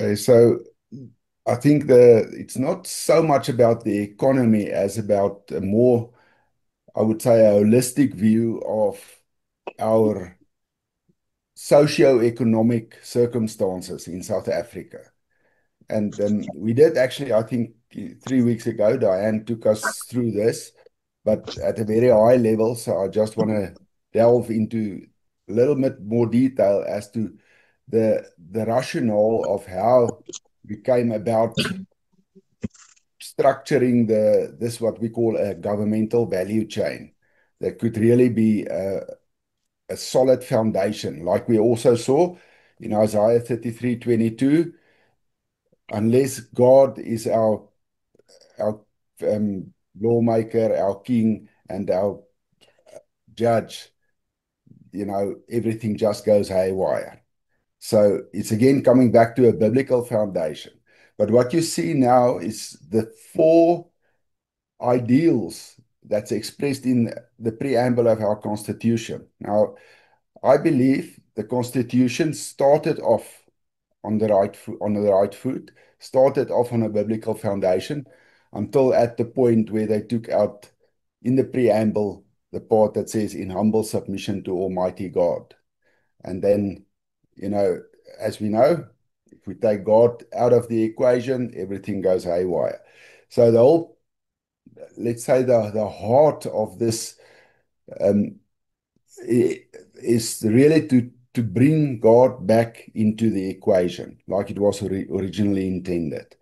Okay, so I think it's not so much about the economy as about a more, I would say, a holistic view of our socio-economic circumstances in South Africa. And we did actually, I think 3 weeks ago, Diane took us through this, but at a very high level. So I just want to delve into a little bit more detail as to the rationale of how we came about structuring this what we call a governmental value chain that could really be a solid foundation, like we also saw in Isaiah 33:22. Unless God is our lawmaker, our king, and our judge, everything just goes haywire. So it's again coming back to a biblical foundation. But what you see now is the four ideals that's expressed in the preamble of our Constitution. Now, I believe the Constitution started off on the right foot, started off on a biblical foundation until at the point where they took out in the preamble the part that says in humble submission to Almighty God. And then, you know, as we know, if we take God out of the equation, everything goes haywire. So the whole, let's say the heart of this um, is really to bring God back into the equation like it was originally intended.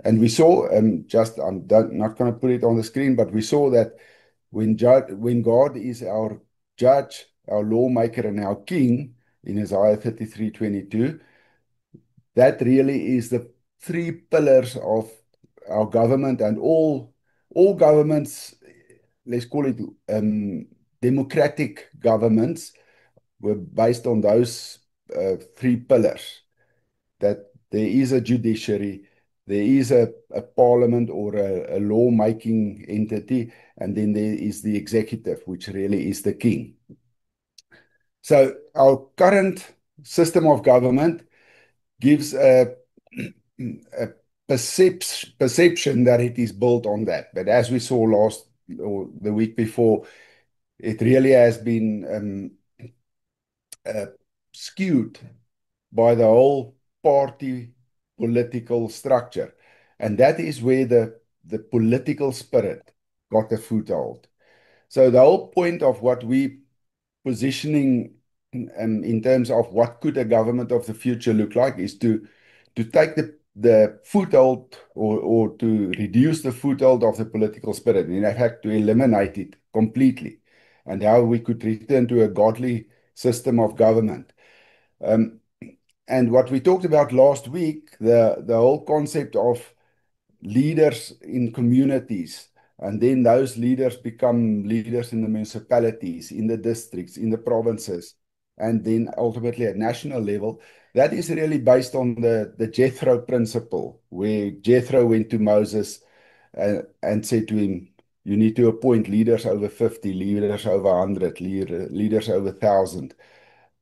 And we saw, not going to put it on the screen, but we saw that when God is our judge, our lawmaker, and our king in Isaiah 33:22, that really is the three pillars of our government, and all governments, let's call it democratic governments, were based on those three pillars, that there is a judiciary, there is a parliament or a law-making entity, and then there is the executive, which really is the king. So our current system of government gives a perception that it is built on that. But as we saw last or the week before, it really has been uh, skewed by the whole party political structure. And that is where the political spirit got a foothold. So the whole point of what we positioning in terms of what could a government of the future look like is to take the foothold or to reduce the foothold of the political spirit, and in fact to eliminate it completely, and how we could return to a godly system of government. Um, and what we talked about last week, the whole concept of leaders in communities, and then those leaders become leaders in the municipalities, in the districts, in the provinces, and then ultimately at national level. That is really based on the Jethro principle, where Jethro went to Moses and said to him, you need to appoint leaders over 50, leaders over 100, leaders over 1,000.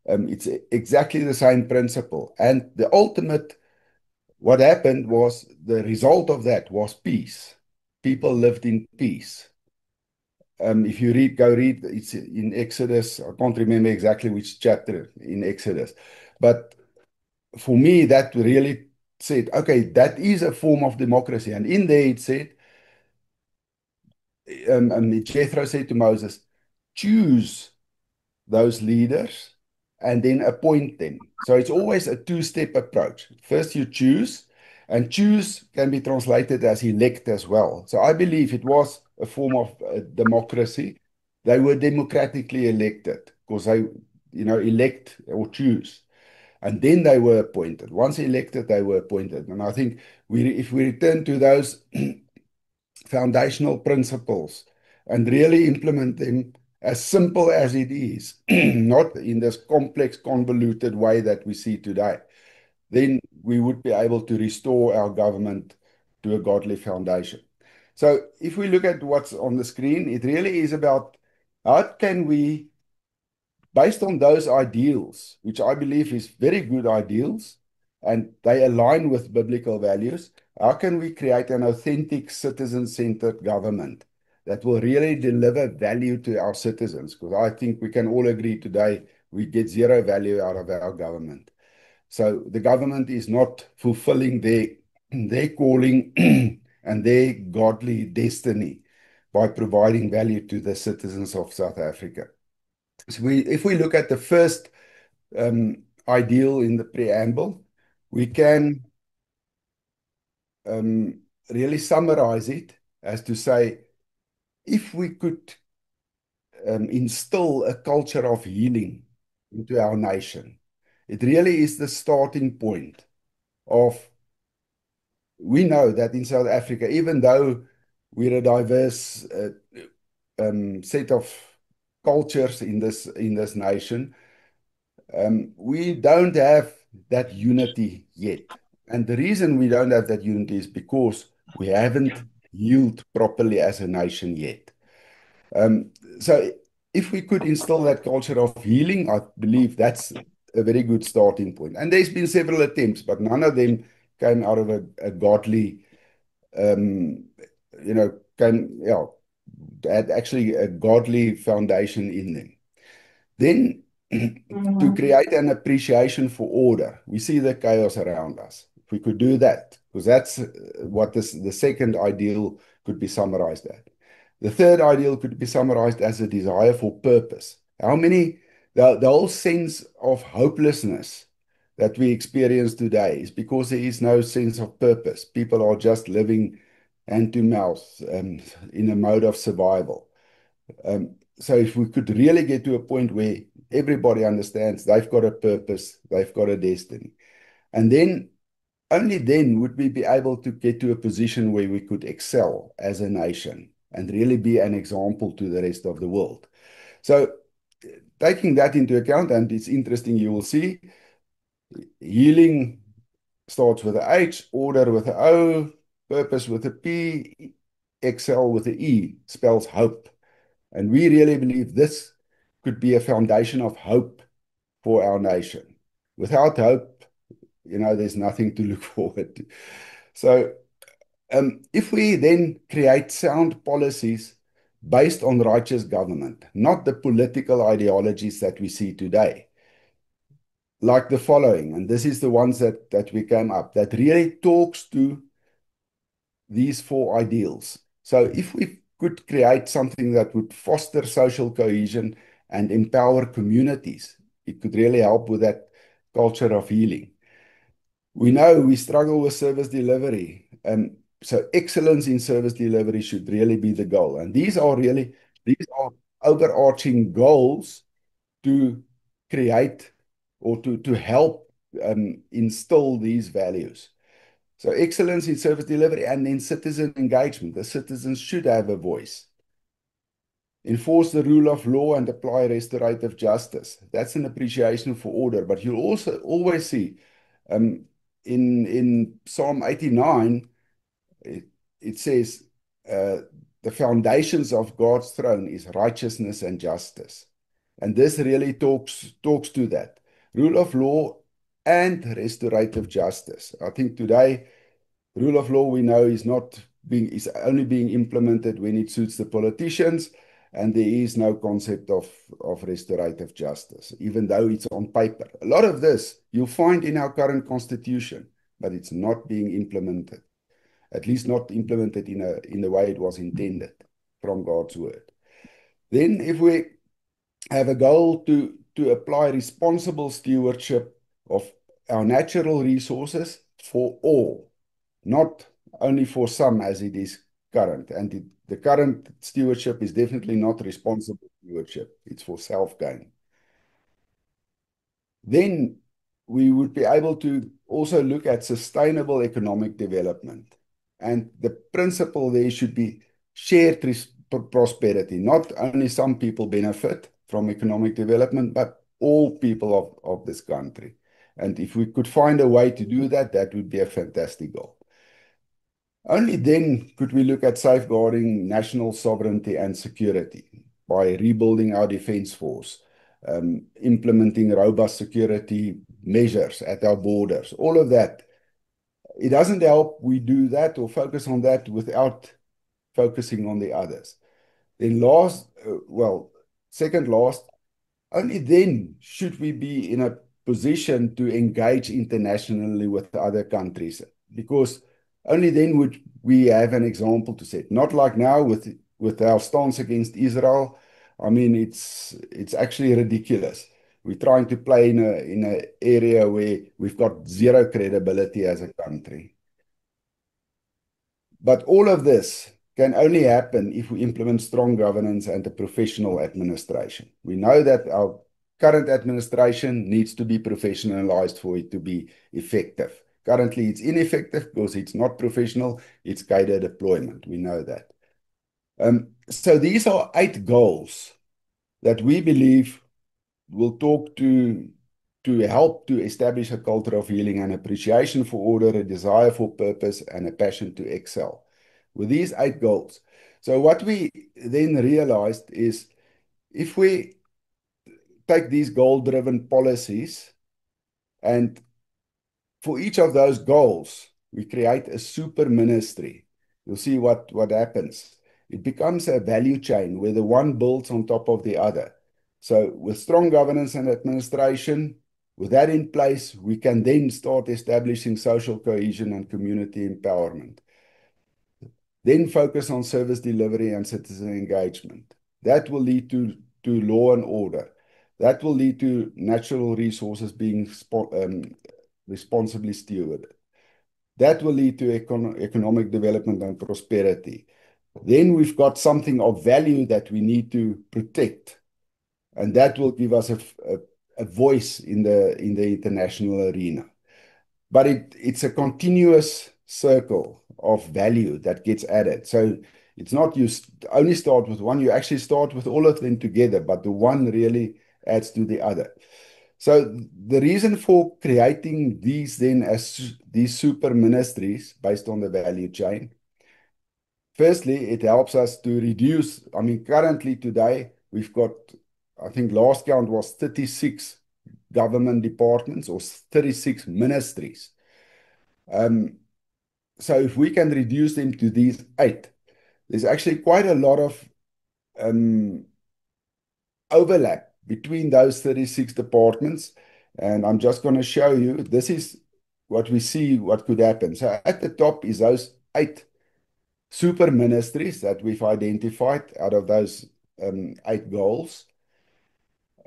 It's exactly the same principle. And the ultimate, what happened was the result of that was peace. People lived in peace. If you go read, it's in Exodus. I can't remember exactly which chapter in Exodus. But for me, that really said, okay, that is a form of democracy. And in there it said, Jethro said to Moses, choose those leaders and then appoint them. So it's always a two-step approach. First, you choose, and choose can be translated as elect as well. So I believe it was a form of democracy. They were democratically elected because elect or choose. And then they were appointed. Once elected, they were appointed. And I think if we return to those foundational principles and really implement them as simple as it is, not in this complex, convoluted way that we see today, then we would be able to restore our government to a godly foundation. So if we look at what's on the screen, it really is about how can we, based on those ideals, which I believe is very good ideals, and they align with biblical values, how can we create an authentic citizen-centered government that will really deliver value to our citizens? Because I think we can all agree today we get zero value out of our government. So the government is not fulfilling their calling and their godly destiny by providing value to the citizens of South Africa. So if we look at the first ideal in the preamble, we can really summarize it as to say, if we could instill a culture of healing into our nation, it really is the starting point of, we know that in South Africa, even though we're a diverse set of cultures in this nation, we don't have that unity yet. And the reason we don't have that unity is because we haven't healed properly as a nation yet. Um, so if we could instill that culture of healing, I believe that's a very good starting point. And there's been several attempts, but none of them came out of a godly, um, yeah, had actually a godly foundation in them. Then, to create an appreciation for order, we see the chaos around us. If we could do that, because that's what the second ideal could be summarized at. The third ideal could be summarized as a desire for purpose. The whole sense of hopelessness that we experience today is because there is no sense of purpose. People are just living hand to mouth in a mode of survival. So if we could really get to a point where everybody understands they've got a purpose, they've got a destiny, and then only then would we be able to get to a position where we could excel as a nation and really be an example to the rest of the world. So taking that into account, and it's interesting, you will see healing starts with a H, order with a O, purpose with a P, excel with a E, spells hope. And we really believe this could be a foundation of hope for our nation. Without hope, there's nothing to look forward to. So, if we then create sound policies based on righteous government, not the political ideologies that we see today, like the following, and this is the ones that we came up, that really talks to these four ideals. So if we could create something that would foster social cohesion and empower communities, it could really help with that culture of healing. We know we struggle with service delivery. So excellence in service delivery should really be the goal. And these are overarching goals to create or to help instill these values. So excellence in service delivery and then citizen engagement. The citizens should have a voice. Enforce the rule of law and apply restorative justice. That's an appreciation for order. But you'll also always see um, in Psalm 89, it says, the foundations of God's throne is righteousness and justice. And this really talks to that. Rule of law and restorative justice. I think today, rule of law, we know, is only being implemented when it suits the politicians, and there is no concept of restorative justice, even though it's on paper. A lot of this you'll find in our current constitution, but it's not being implemented, at least not implemented in the way it was intended from God's word. Then, if we have a goal to apply responsible stewardship of our natural resources for all, not only for some as it is current. And the current stewardship is definitely not responsible stewardship. It's for self-gain. Then we would be able to also look at sustainable economic development. And the principle there should be shared prosperity. Not only some people benefit from economic development, but all people of this country. And if we could find a way to do that, that would be a fantastic goal. Only then could we look at safeguarding national sovereignty and security by rebuilding our defense force, implementing robust security measures at our borders, all of that. It doesn't help we do that or focus on that without focusing on the others. Then second last, only then should we be in a position to engage internationally with other countries, because only then would we have an example to set. Not like now with our stance against Israel. I mean, it's actually ridiculous. We're trying to play in a area where we've got zero credibility as a country. But all of this can only happen if we implement strong governance and a professional administration. We know that our current administration needs to be professionalized for it to be effective. Currently, it's ineffective because it's not professional, it's cadre deployment. We know that. So these are 8 goals that we believe will talk to help to establish a culture of healing and appreciation for order, a desire for purpose, and a passion to excel. With these 8 goals. So what we then realized is if we take these goal-driven policies and for each of those goals, we create a super ministry. You'll see what happens. It becomes a value chain where the one builds on top of the other. So with strong governance and administration, with that in place, we can then start establishing social cohesion and community empowerment. Then focus on service delivery and citizen engagement. That will lead to law and order. That will lead to natural resources being responsibly stewarded. That will lead to economic development and prosperity. Then we've got something of value that we need to protect, and that will give us a voice in the international arena. But it's a continuous circle of value that gets added. So it's not you only start with one, you actually start with all of them together, but the one really adds to the other. So the reason for creating these then as these super ministries based on the value chain, firstly, it helps us to reduce. I mean, currently today, we've got, I think last count was 36 government departments or 36 ministries. So if we can reduce them to these 8, there's actually quite a lot of overlap between those 36 departments. And I'm just going to show you, this is what we see, what could happen. So at the top is those 8 super ministries that we've identified out of those 8 goals.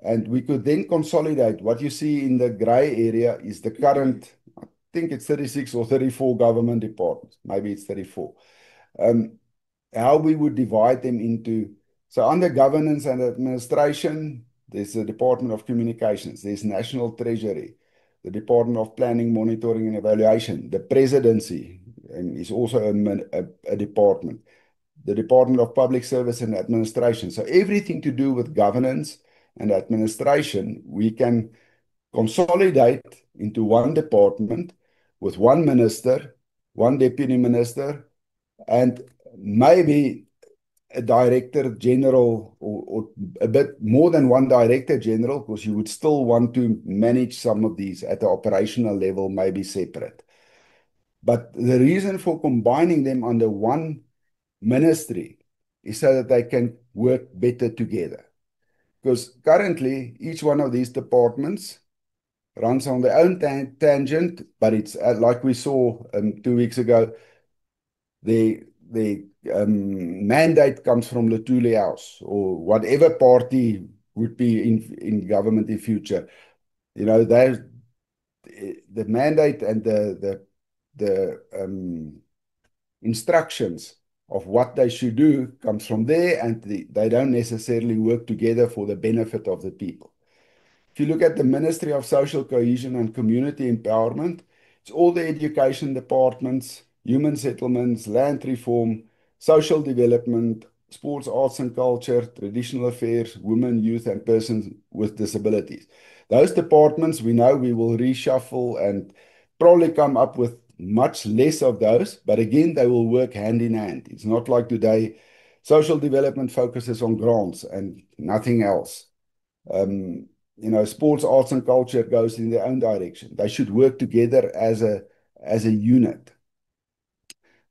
And we could then consolidate. What you see in the gray area is the current, I think it's 36 or 34 government departments. Maybe it's 34. How we would divide them into, so under governance and administration, there's the Department of Communications, there's National Treasury, the Department of Planning, Monitoring and Evaluation, the Presidency is also a department, the Department of Public Service and Administration. So everything to do with governance and administration, we can consolidate into one department with one minister, one deputy minister, and maybe a director general or a bit more than one director general, because you would still want to manage some of these at the operational level, maybe separate. But the reason for combining them under one ministry is so that they can work better together. Because currently, each one of these departments runs on their own tangent, but it's like we saw 2 weeks ago, the mandate comes from Luthuli House or whatever party would be in government in future. You know, the mandate and the instructions of what they should do comes from there, and they don't necessarily work together for the benefit of the people. If you look at the Ministry of Social Cohesion and Community Empowerment, it's all the education departments, human settlements, land reform, social development, sports, arts and culture, traditional affairs, women, youth, and persons with disabilities. Those departments, we know we will reshuffle and probably come up with much less of those, but again, they will work hand in hand. It's not like today, social development focuses on grants and nothing else. sports, arts, and culture goes in their own direction. They should work together as a unit.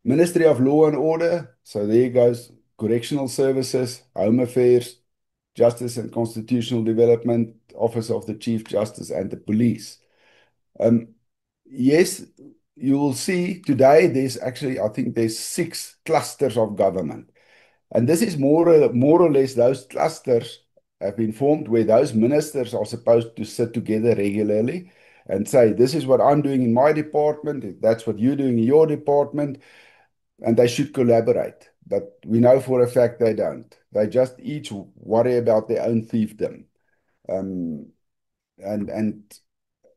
Ministry of Law and Order, so there goes Correctional Services, Home Affairs, Justice and Constitutional Development, Office of the Chief Justice, and the police. Um, yes, you will see today there's actually, I think there's 6 clusters of government. And this is more or less those clusters have been formed where those ministers are supposed to sit together regularly and say, this is what I'm doing in my department, that's what you're doing in your department, and they should collaborate. But we know for a fact they don't. They just each worry about their own fiefdom. Um, and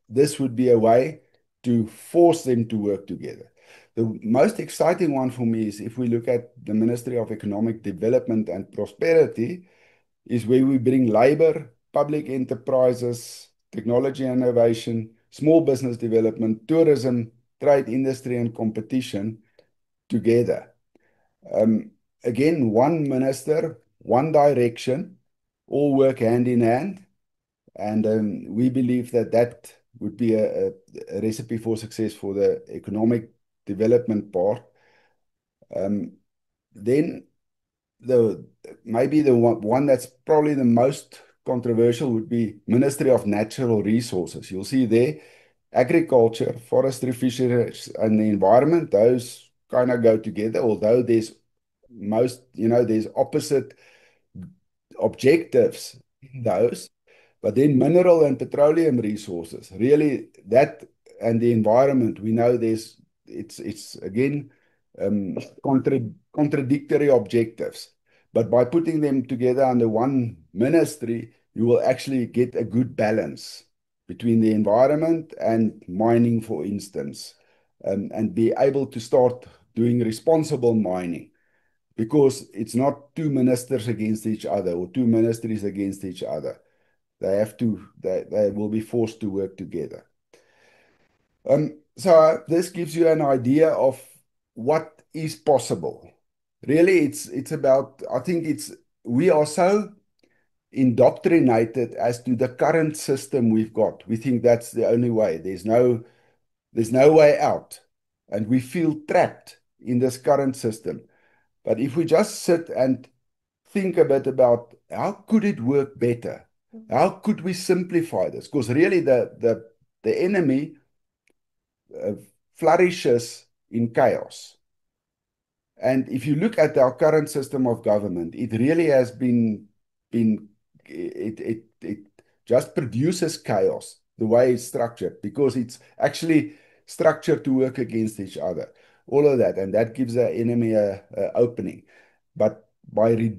this would be a way to force them to work together. The most exciting one for me is if we look at the Ministry of Economic Development and Prosperity, is where we bring labor, public enterprises, technology and innovation, small business development, tourism, trade, industry, and competition together. Um, Again, one minister, one direction, all work hand in hand. And we believe that that would be a recipe for success for the economic development part. Um, then the maybe the one that's probably the most controversial would be Ministry of Natural Resources. You'll see there agriculture, forestry, fisheries, and the environment, those kind of go together, although there's opposite objectives in those. But then mineral and petroleum resources, really that and the environment, we know it's again contradictory objectives. But by putting them together under one ministry, you will actually get a good balance between the environment and mining, for instance, and be able to start doing responsible mining because it's not two ministers against each other or two ministries against each other. They will be forced to work together. So this gives you an idea of what is possible. Really, it's about, I think we are so indoctrinated as to the current system we've got. We think that's the only way. There's no way out. And we feel trapped in this current system. But if we just sit and think a bit about how could it work better? How could we simplify this? Because really the enemy uh, flourishes in chaos. And if you look at our current system of government, it really has been it just produces chaos the way it's structured because it's actually structured to work against each other. All of that, and that gives the enemy a opening. But by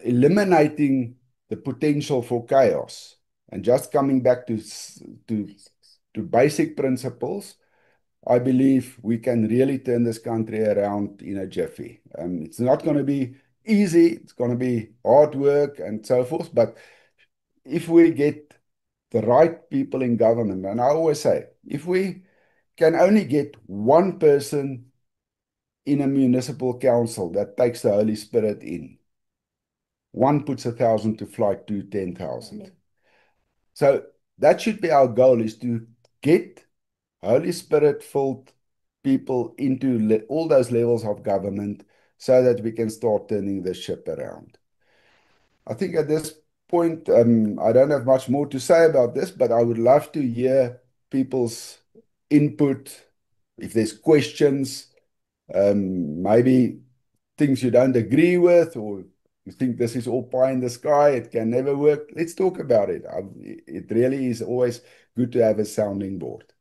eliminating the potential for chaos and just coming back to to basic principles, I believe we can really turn this country around in a jiffy. It's not going to be easy, it's going to be hard work and so forth. But if we get the right people in government, and I always say, if we can only get one person in a municipal council that takes the Holy Spirit in, one puts 1,000 to flight to 10,000. So that should be our goal, is to get Holy Spirit filled people into all those levels of government so that we can start turning the ship around. I think at this point, I don't have much more to say about this, but I would love to hear people's input. If there's questions, maybe things you don't agree with, or you think this is all pie in the sky, it can never work. Let's talk about it. It really is always good to have a sounding board.